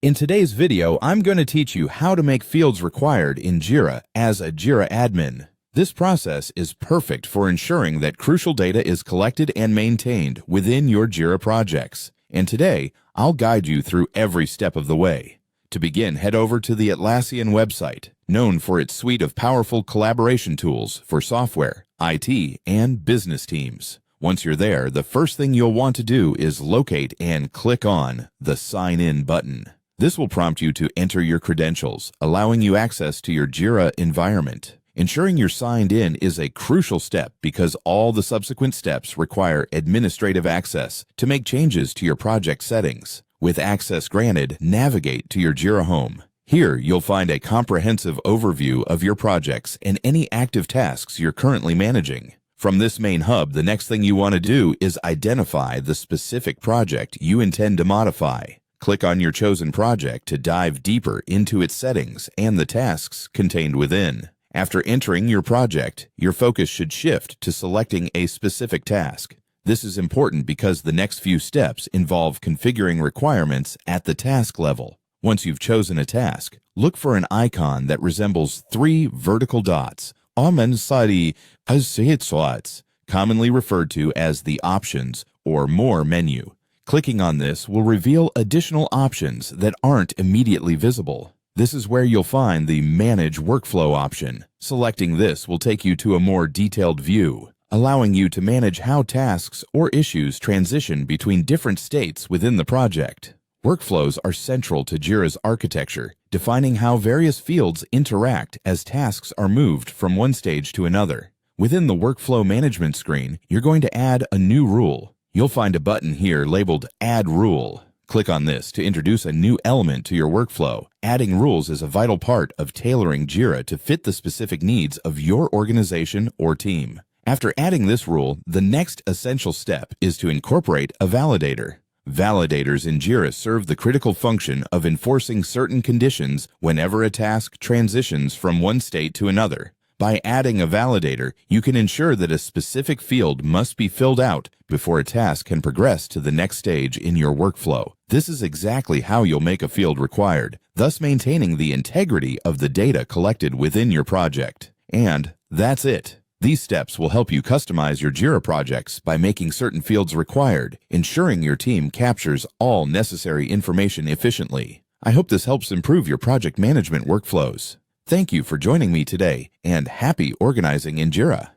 In today's video, I'm going to teach you how to make fields required in Jira as a Jira admin. This process is perfect for ensuring that crucial data is collected and maintained within your Jira projects. And today, I'll guide you through every step of the way. To begin, head over to the Atlassian website, known for its suite of powerful collaboration tools for software, IT, and business teams. Once you're there, the first thing you'll want to do is locate and click on the Sign In button. This will prompt you to enter your credentials, allowing you access to your Jira environment. Ensuring you're signed in is a crucial step because all the subsequent steps require administrative access to make changes to your project settings. With access granted, navigate to your Jira home. Here, you'll find a comprehensive overview of your projects and any active tasks you're currently managing. From this main hub, the next thing you want to do is identify the specific project you intend to modify. Click on your chosen project to dive deeper into its settings and the tasks contained within. After entering your project, your focus should shift to selecting a specific task. This is important because the next few steps involve configuring requirements at the task level. Once you've chosen a task, look for an icon that resembles three vertical dots, commonly referred to as the Options or More menu. Clicking on this will reveal additional options that aren't immediately visible. This is where you'll find the Manage Workflow option. Selecting this will take you to a more detailed view, allowing you to manage how tasks or issues transition between different states within the project. Workflows are central to Jira's architecture, defining how various fields interact as tasks are moved from one stage to another. Within the Workflow Management screen, you're going to add a new rule. You'll find a button here labeled Add Rule. Click on this to introduce a new element to your workflow. Adding rules is a vital part of tailoring Jira to fit the specific needs of your organization or team. After adding this rule, the next essential step is to incorporate a validator. Validators in Jira serve the critical function of enforcing certain conditions whenever a task transitions from one state to another. By adding a validator, you can ensure that a specific field must be filled out before a task can progress to the next stage in your workflow. This is exactly how you'll make a field required, thus maintaining the integrity of the data collected within your project. And that's it. These steps will help you customize your Jira projects by making certain fields required, ensuring your team captures all necessary information efficiently. I hope this helps improve your project management workflows. Thank you for joining me today, and happy organizing in Jira.